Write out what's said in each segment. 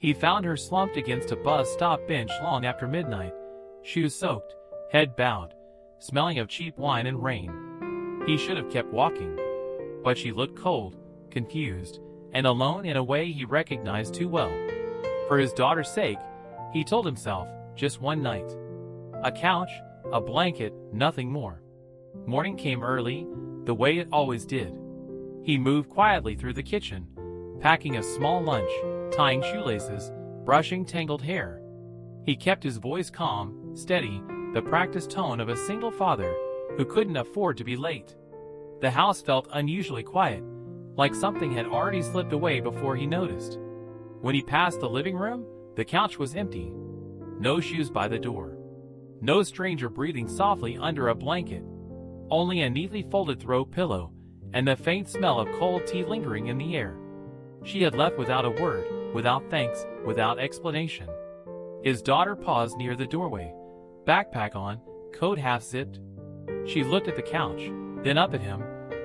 He found her slumped against a bus stop bench long after midnight, shoes soaked, head bowed, smelling of cheap wine and rain. He should have kept walking, but she looked cold, confused, and alone in a way he recognized too well. For his daughter's sake, he told himself, just one night. A couch, a blanket, nothing more. Morning came early, the way it always did. He moved quietly through the kitchen, packing a small lunch, tying shoelaces, brushing tangled hair. He kept his voice calm, steady, the practiced tone of a single father who couldn't afford to be late. The house felt unusually quiet, like something had already slipped away before he noticed. When he passed the living room, the couch was empty. No shoes by the door. No stranger breathing softly under a blanket. Only a neatly folded throw pillow, and the faint smell of cold tea lingering in the air. She had left without a word, without thanks, without explanation. His daughter paused near the doorway, backpack on, coat half-zipped. She looked at the couch, then up at him,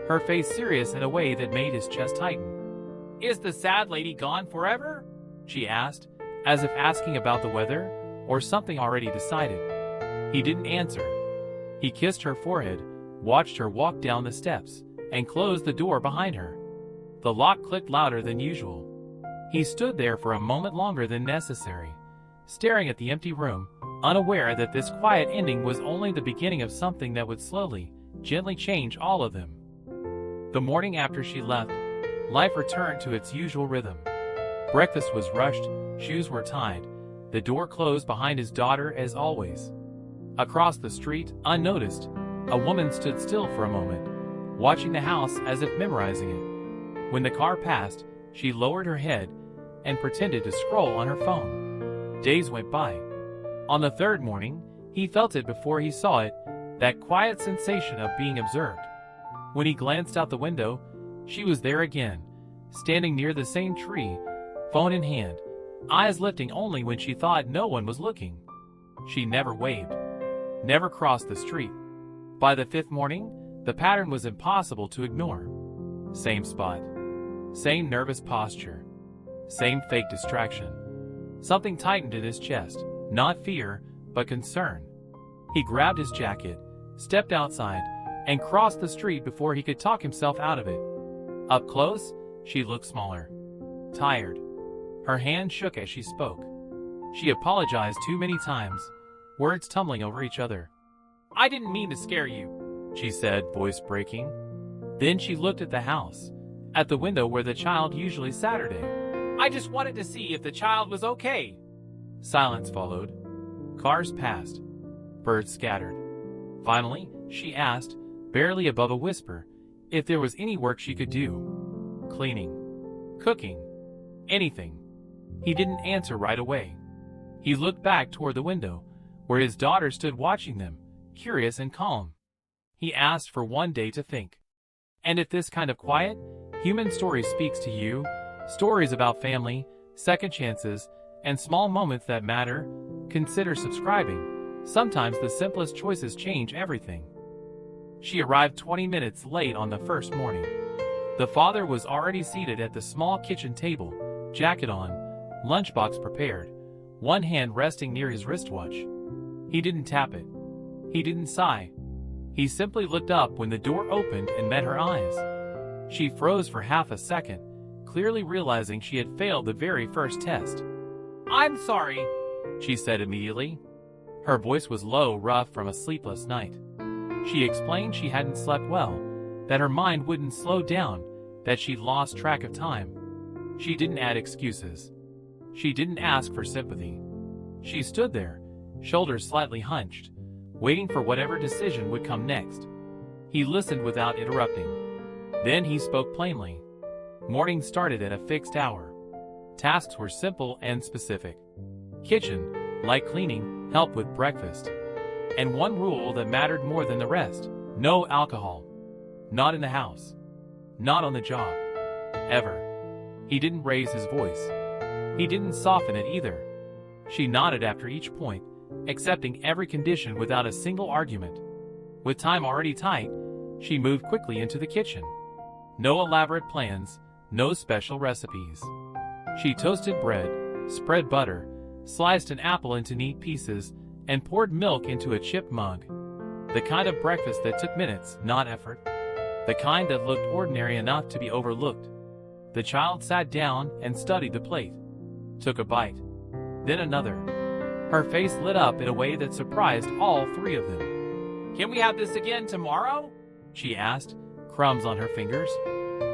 her face serious in a way that made his chest tighten. "Is the sad lady gone forever?" she asked, as if asking about the weather, or something already decided. He didn't answer. He kissed her forehead, watched her walk down the steps, and closed the door behind her. The lock clicked louder than usual. He stood there for a moment longer than necessary, staring at the empty room, unaware that this quiet ending was only the beginning of something that would slowly, gently change all of them. The morning after she left, life returned to its usual rhythm. Breakfast was rushed, shoes were tied, the door closed behind his daughter as always. Across the street, unnoticed, a woman stood still for a moment, watching the house as if memorizing it. When the car passed, she lowered her head and pretended to scroll on her phone. Days went by. On the third morning, he felt it before he saw it, that quiet sensation of being observed. When he glanced out the window, she was there again, standing near the same tree, phone in hand, eyes lifting only when she thought no one was looking. She never waved, never crossed the street. By the fifth morning, the pattern was impossible to ignore. Same spot, same nervous posture, same fake distraction. Something tightened in his chest, not fear, but concern. He grabbed his jacket, stepped outside, and crossed the street before he could talk himself out of it. Up close, she looked smaller, tired. Her hand shook as she spoke. She apologized too many times, words tumbling over each other. "I didn't mean to scare you," she said, voice breaking. Then she looked at the house, at the window where the child usually Saturday. "I just wanted to see if the child was okay." Silence followed. Cars passed. Birds scattered. Finally, she asked, barely above a whisper, if there was any work she could do. Cleaning. Cooking. Anything. He didn't answer right away. He looked back toward the window, where his daughter stood watching them, curious and calm. He asked for one day to think. And if this kind of quiet, human story speaks to you, stories about family, second chances, and small moments that matter, consider subscribing. Sometimes the simplest choices change everything. She arrived 20 minutes late on the first morning. The father was already seated at the small kitchen table, jacket on, lunchbox prepared, one hand resting near his wristwatch. He didn't tap it. He didn't sigh. He simply looked up when the door opened and met her eyes. She froze for half a second, clearly realizing she had failed the very first test. "I'm sorry," she said immediately. Her voice was low, rough from a sleepless night. She explained she hadn't slept well, that her mind wouldn't slow down, that she'd lost track of time. She didn't add excuses. She didn't ask for sympathy. She stood there, shoulders slightly hunched, waiting for whatever decision would come next. He listened without interrupting. Then he spoke plainly. Morning started at a fixed hour. Tasks were simple and specific. Kitchen, light cleaning, help with breakfast. And one rule that mattered more than the rest: no alcohol. Not in the house. Not on the job. Ever. He didn't raise his voice. He didn't soften it either. She nodded after each point, accepting every condition without a single argument. With time already tight, she moved quickly into the kitchen. No elaborate plans, no special recipes. She toasted bread, spread butter, sliced an apple into neat pieces, and poured milk into a chip mug. The kind of breakfast that took minutes, not effort. The kind that looked ordinary enough to be overlooked. The child sat down and studied the plate. Took a bite. Then another. Her face lit up in a way that surprised all three of them. "Can we have this again tomorrow?" she asked, crumbs on her fingers.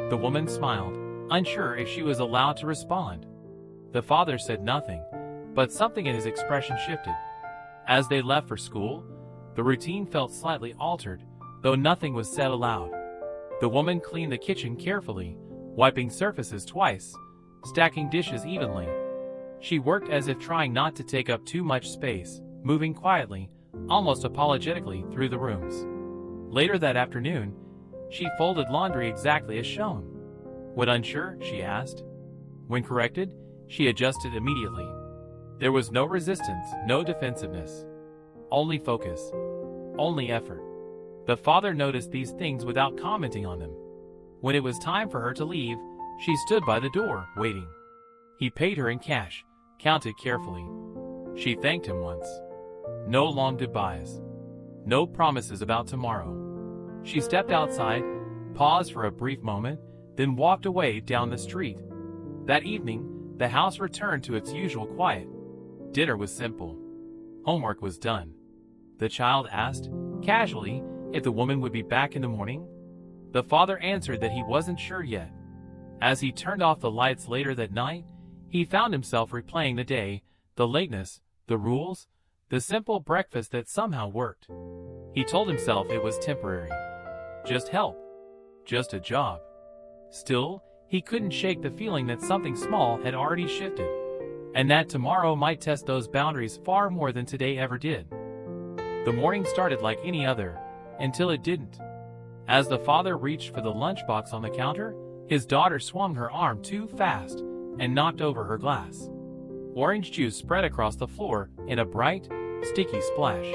The woman smiled, unsure if she was allowed to respond. The father said nothing, but something in his expression shifted. As they left for school, the routine felt slightly altered, though nothing was said aloud. The woman cleaned the kitchen carefully, wiping surfaces twice, stacking dishes evenly. She worked as if trying not to take up too much space, moving quietly, almost apologetically, through the rooms. Later that afternoon, she folded laundry exactly as shown. When unsure, she asked. When corrected, she adjusted immediately. There was no resistance, no defensiveness. Only focus. Only effort. The father noticed these things without commenting on them. When it was time for her to leave, she stood by the door, waiting. He paid her in cash, counted carefully. She thanked him once. No long goodbyes. No promises about tomorrow. She stepped outside, paused for a brief moment, then walked away down the street. That evening, the house returned to its usual quiet. Dinner was simple. Homework was done. The child asked, casually, if the woman would be back in the morning. The father answered that he wasn't sure yet. As he turned off the lights later that night, he found himself replaying the day, the lateness, the rules, the simple breakfast that somehow worked. He told himself it was temporary. Just help. Just a job. Still, he couldn't shake the feeling that something small had already shifted, and that tomorrow might test those boundaries far more than today ever did. The morning started like any other, until it didn't. As the father reached for the lunchbox on the counter, his daughter swung her arm too fast and knocked over her glass. Orange juice spread across the floor in a bright, sticky splash.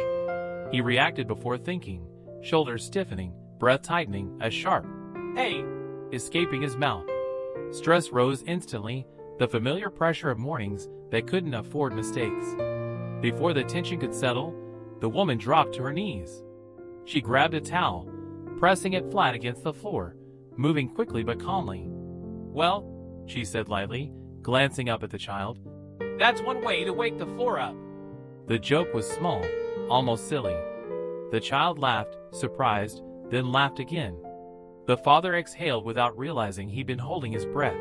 He reacted before thinking, shoulders stiffening, breath tightening, a sharp "Hey!" escaping his mouth. Stress rose instantly, the familiar pressure of mornings that couldn't afford mistakes. Before the tension could settle, the woman dropped to her knees. She grabbed a towel, pressing it flat against the floor, moving quickly but calmly. "Well," she said lightly, glancing up at the child, "that's one way to wake the floor up." The joke was small, almost silly. The child laughed, surprised, then laughed again. The father exhaled without realizing he'd been holding his breath.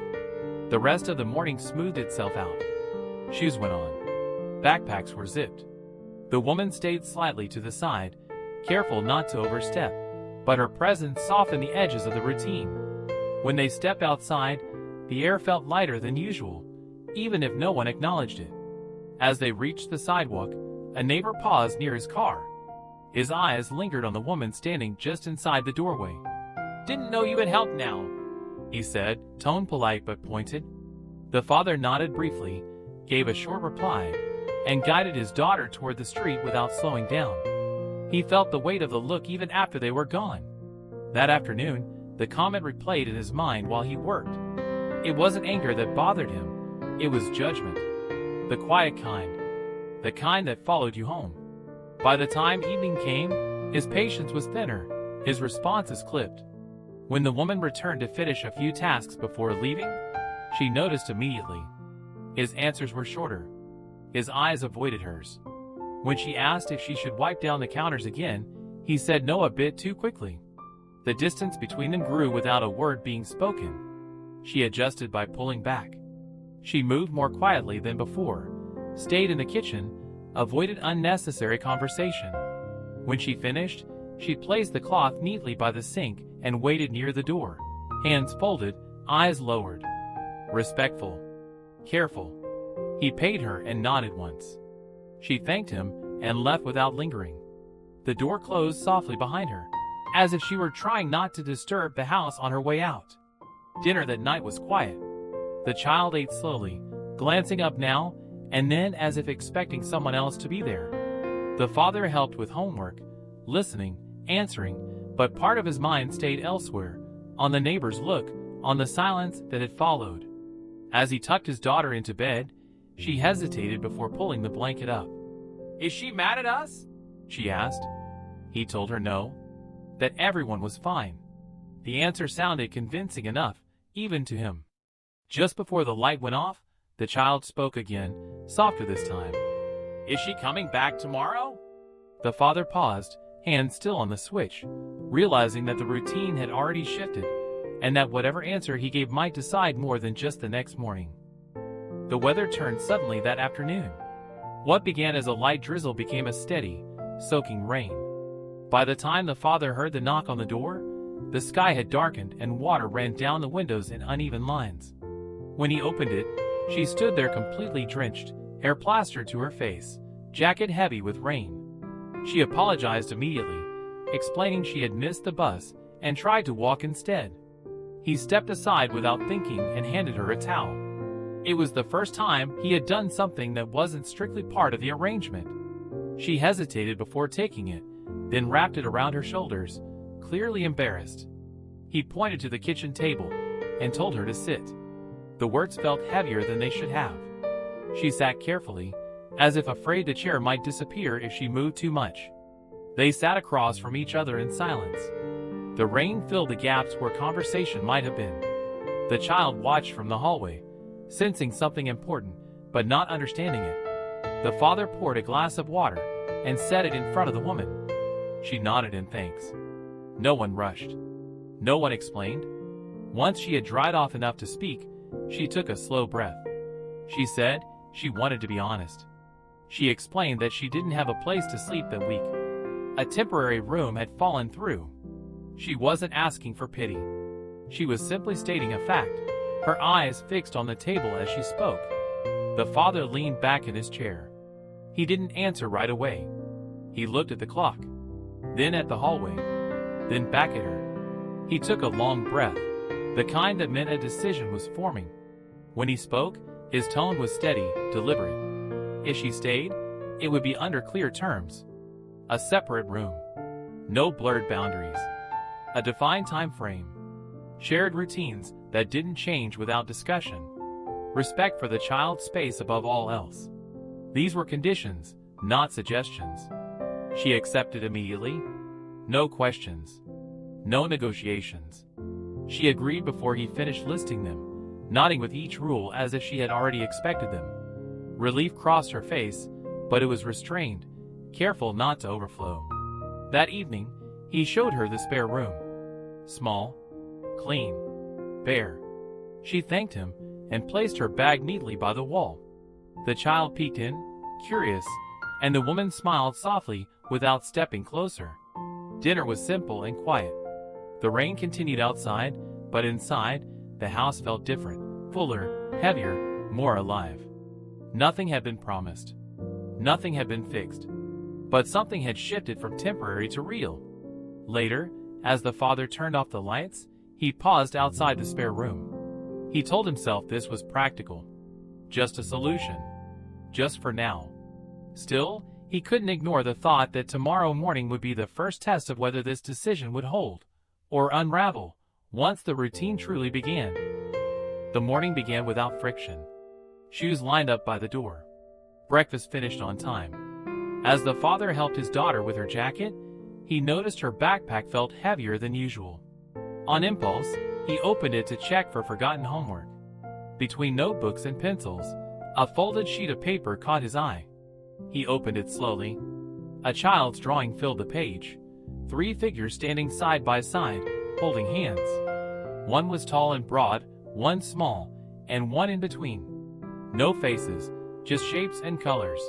The rest of the morning smoothed itself out. Shoes went on. Backpacks were zipped. The woman stayed slightly to the side, careful not to overstep, but her presence softened the edges of the routine. When they stepped outside, the air felt lighter than usual, even if no one acknowledged it. As they reached the sidewalk, a neighbor paused near his car. His eyes lingered on the woman standing just inside the doorway. "Didn't know you had help now," he said, tone polite but pointed. The father nodded briefly, gave a short reply, and guided his daughter toward the street without slowing down. He felt the weight of the look even after they were gone. That afternoon, the comment replayed in his mind while he worked. It wasn't anger that bothered him, it was judgment. The quiet kind. The kind that followed you home. By the time evening came, his patience was thinner, his responses clipped. When the woman returned to finish a few tasks before leaving, she noticed immediately. His answers were shorter. His eyes avoided hers. When she asked if she should wipe down the counters again, he said no a bit too quickly. The distance between them grew without a word being spoken. She adjusted by pulling back. She moved more quietly than before, stayed in the kitchen, avoided unnecessary conversation. When she finished, she placed the cloth neatly by the sink and waited near the door, hands folded, eyes lowered. Respectful. Careful. He paid her and nodded once. She thanked him and left without lingering. The door closed softly behind her, as if she were trying not to disturb the house on her way out. Dinner that night was quiet. The child ate slowly, glancing up now and then as if expecting someone else to be there. The father helped with homework, listening, answering, but part of his mind stayed elsewhere, on the neighbor's look, on the silence that had followed. As he tucked his daughter into bed, She hesitated before pulling the blanket up. "Is she mad at us?" she asked. He told her no, that everyone was fine. The answer sounded convincing enough, even to him. Just before the light went off, the child spoke again, softer this time. "Is she coming back tomorrow?" The father paused, hand still on the switch, realizing that the routine had already shifted, and that whatever answer he gave might decide more than just the next morning. The weather turned suddenly that afternoon. What began as a light drizzle became a steady, soaking rain. By the time the father heard the knock on the door, the sky had darkened and water ran down the windows in uneven lines. When he opened it, she stood there completely drenched, hair plastered to her face, jacket heavy with rain. She apologized immediately, explaining she had missed the bus and tried to walk instead. He stepped aside without thinking and handed her a towel. It was the first time he had done something that wasn't strictly part of the arrangement. She hesitated before taking it, then wrapped it around her shoulders, clearly embarrassed. He pointed to the kitchen table and told her to sit. The words felt heavier than they should have. She sat carefully, as if afraid the chair might disappear if she moved too much. They sat across from each other in silence. The rain filled the gaps where conversation might have been. The child watched from the hallway, sensing something important, but not understanding it. The father poured a glass of water and set it in front of the woman. She nodded in thanks. No one rushed. No one explained. Once she had dried off enough to speak, she took a slow breath. She said she wanted to be honest. She explained that she didn't have a place to sleep that week. A temporary room had fallen through. She wasn't asking for pity. She was simply stating a fact, her eyes fixed on the table as she spoke. The father leaned back in his chair. He didn't answer right away. He looked at the clock, then at the hallway, then back at her. He took a long breath, the kind that meant a decision was forming. When he spoke, his tone was steady, deliberate. If she stayed, it would be under clear terms. A separate room. No blurred boundaries. A defined time frame. Shared routines that didn't change without discussion. Respect for the child's space above all else. These were conditions, not suggestions. She accepted immediately. No questions. No negotiations. She agreed before he finished listing them, nodding with each rule as if she had already expected them. Relief crossed her face, but it was restrained, careful not to overflow. That evening, he showed her the spare room. Small, clean, bare. She thanked him and placed her bag neatly by the wall. The child peeked in, curious, and the woman smiled softly without stepping closer. Dinner was simple and quiet. The rain continued outside, but inside, the house felt different, fuller, heavier, more alive. Nothing had been promised. Nothing had been fixed. But something had shifted from temporary to real. Later, as the father turned off the lights, he paused outside the spare room. He told himself this was practical. Just a solution. Just for now. Still, he couldn't ignore the thought that tomorrow morning would be the first test of whether this decision would hold, or unravel, once the routine truly began. The morning began without friction. Shoes lined up by the door. Breakfast finished on time. As the father helped his daughter with her jacket, he noticed her backpack felt heavier than usual. On impulse, he opened it to check for forgotten homework. Between notebooks and pencils, a folded sheet of paper caught his eye. He opened it slowly. A child's drawing filled the page. 3 figures standing side by side, holding hands. One was tall and broad, one small, and one in between. No faces, just shapes and colors.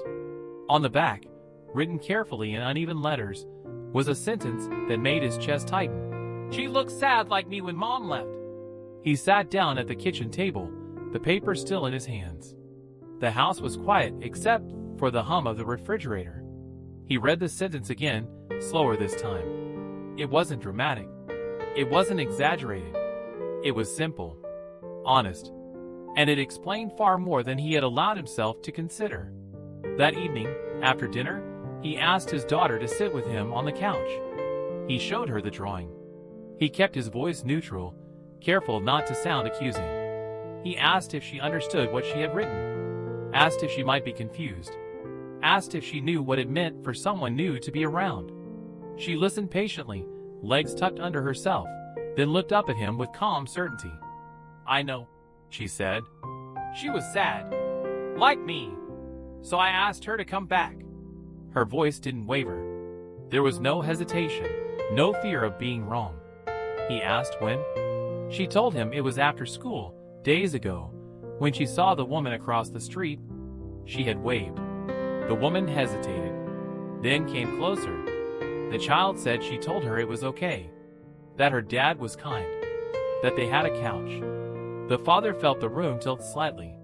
On the back, written carefully in uneven letters, was a sentence that made his chest tighten. "She looked sad like me when Mom left." He sat down at the kitchen table, the paper still in his hands. The house was quiet except for the hum of the refrigerator. He read the sentence again, slower this time. It wasn't dramatic. It wasn't exaggerated. It was simple. Honest. And it explained far more than he had allowed himself to consider. That evening, after dinner, he asked his daughter to sit with him on the couch. He showed her the drawing. He kept his voice neutral, careful not to sound accusing. He asked if she understood what she had written. asked if she might be confused, asked if she knew what it meant for someone new to be around. She listened patiently, legs tucked under herself, then looked up at him with calm certainty. "I know," she said. "She was sad. Like me. So I asked her to come back." Her voice didn't waver. There was no hesitation, no fear of being wrong. He asked when. She told him it was after school, days ago, when she saw the woman across the street. She had waved. The woman hesitated, then came closer. The child said she told her it was okay, that her dad was kind, that they had a couch. The father felt the room tilt slightly.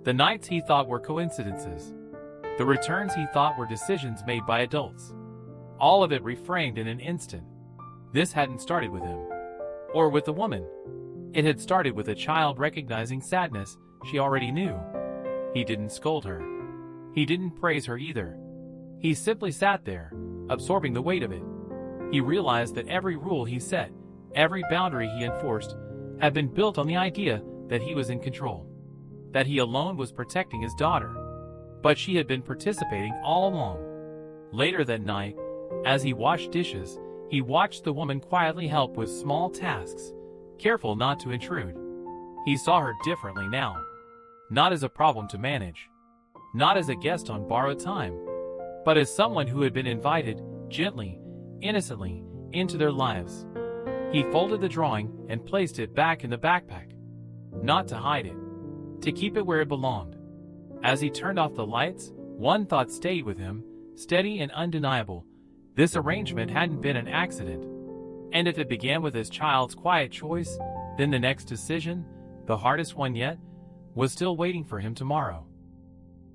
The nights he thought were coincidences. The returns he thought were decisions made by adults. All of it reframed in an instant. This hadn't started with him, or with the woman. It had started with a child recognizing sadness she already knew. He didn't scold her. He didn't praise her either. He simply sat there, absorbing the weight of it. He realized that every rule he set, every boundary he enforced, had been built on the idea that he was in control, that he alone was protecting his daughter. But she had been participating all along. Later that night, as he washed dishes, he watched the woman quietly help with small tasks, careful not to intrude. He saw her differently now. Not as a problem to manage, not as a guest on borrowed time, but as someone who had been invited, gently, innocently, into their lives. He folded the drawing and placed it back in the backpack. Not to hide it, to keep it where it belonged. As he turned off the lights, one thought stayed with him, steady and undeniable. This arrangement hadn't been an accident. And if it began with his child's quiet choice, then the next decision, the hardest one yet, was still waiting for him tomorrow.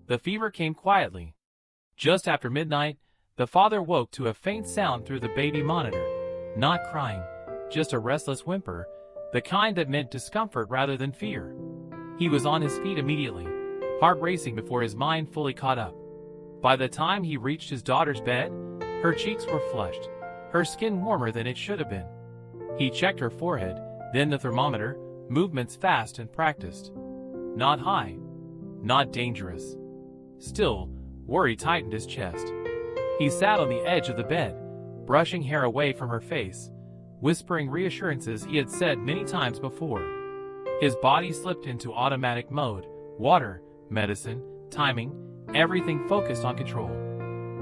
The fever came quietly. Just after midnight, the father woke to a faint sound through the baby monitor. Not crying, just a restless whimper, the kind that meant discomfort rather than fear. He was on his feet immediately, heart racing before his mind fully caught up. By the time he reached his daughter's bed, her cheeks were flushed, her skin warmer than it should have been. He checked her forehead, then the thermometer, movements fast and practiced. Not high, not dangerous. Still, worry tightened his chest. He sat on the edge of the bed, brushing hair away from her face, whispering reassurances he had said many times before. His body slipped into automatic mode, water, medicine, timing, everything focused on control.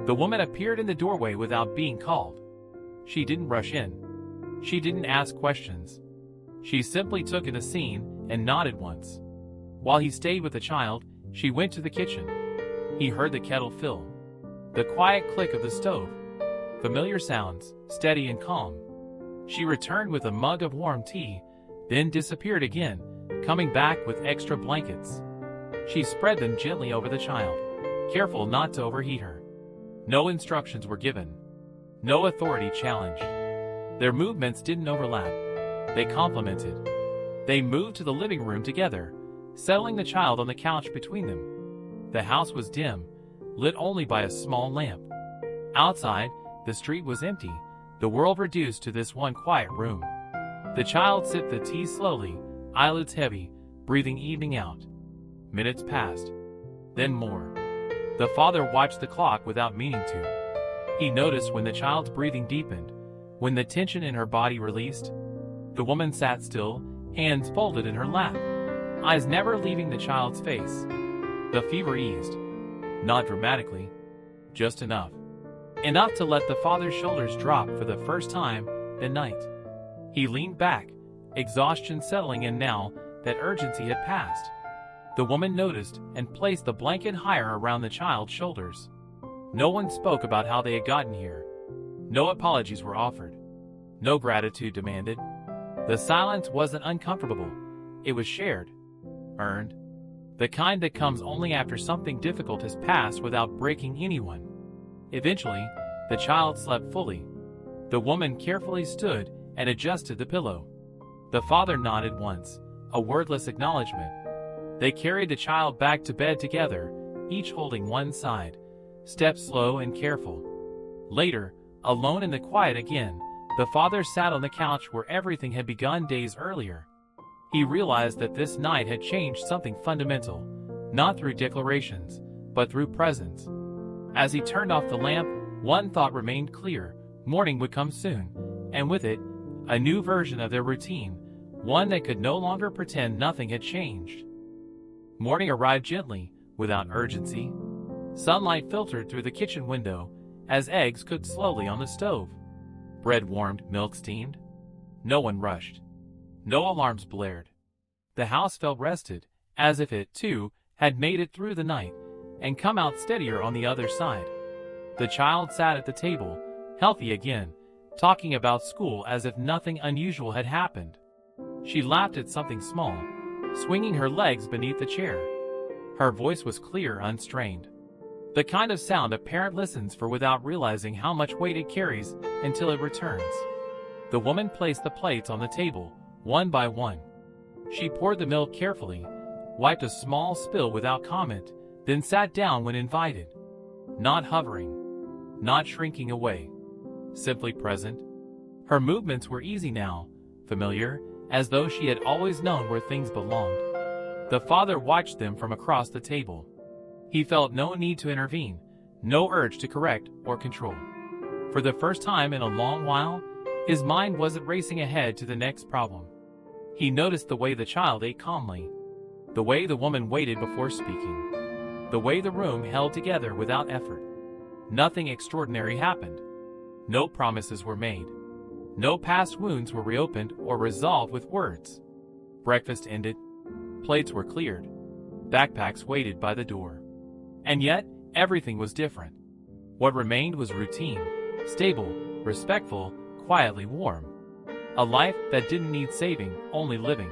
The woman appeared in the doorway without being called. She didn't rush in. She didn't ask questions. She simply took in the scene and nodded once. While he stayed with the child, she went to the kitchen. He heard the kettle fill. The quiet click of the stove. Familiar sounds, steady and calm. She returned with a mug of warm tea, then disappeared again, coming back with extra blankets. She spread them gently over the child, careful not to overheat her. No instructions were given. No authority challenged. Their movements didn't overlap. They complemented. They moved to the living room together, settling the child on the couch between them. The house was dim, lit only by a small lamp. Outside, the street was empty, the world reduced to this one quiet room. The child sipped the tea slowly, eyelids heavy, breathing evening out. Minutes passed. Then more. The father watched the clock without meaning to. He noticed when the child's breathing deepened, when the tension in her body released. The woman sat still, hands folded in her lap, eyes never leaving the child's face. The fever eased. Not dramatically, just enough. Enough to let the father's shoulders drop for the first time that night. He leaned back, exhaustion settling in now that urgency had passed. The woman noticed and placed the blanket higher around the child's shoulders. No one spoke about how they had gotten here. No apologies were offered. No gratitude demanded. The silence wasn't uncomfortable. It was shared. Earned. The kind that comes only after something difficult has passed without breaking anyone. Eventually, the child slept fully. The woman carefully stood and adjusted the pillow. The father nodded once, a wordless acknowledgement. They carried the child back to bed together, each holding one side, steps slow and careful. Later, alone in the quiet again, the father sat on the couch where everything had begun days earlier. He realized that this night had changed something fundamental, not through declarations, but through presence. As he turned off the lamp, one thought remained clear: morning would come soon, and with it, a new version of their routine, one that could no longer pretend nothing had changed. Morning arrived gently, without urgency. Sunlight filtered through the kitchen window, as eggs cooked slowly on the stove. Bread warmed, milk steamed. No one rushed. No alarms blared. The house felt rested, as if it, too, had made it through the night, and come out steadier on the other side. The child sat at the table, healthy again, talking about school as if nothing unusual had happened. She laughed at something small, swinging her legs beneath the chair. Her voice was clear, unstrained. The kind of sound a parent listens for without realizing how much weight it carries until it returns. The woman placed the plates on the table, one by one. She poured the milk carefully, wiped a small spill without comment, then sat down when invited. Not hovering, not shrinking away, simply present. Her movements were easy now, familiar, as though she had always known where things belonged. The father watched them from across the table. He felt no need to intervene, no urge to correct or control. For the first time in a long while, his mind wasn't racing ahead to the next problem. He noticed the way the child ate calmly, the way the woman waited before speaking, the way the room held together without effort. Nothing extraordinary happened. No promises were made. No past wounds were reopened or resolved with words. Breakfast ended. Plates were cleared. Backpacks waited by the door. And yet, everything was different. What remained was routine, stable, respectful, quietly warm. A life that didn't need saving, only living.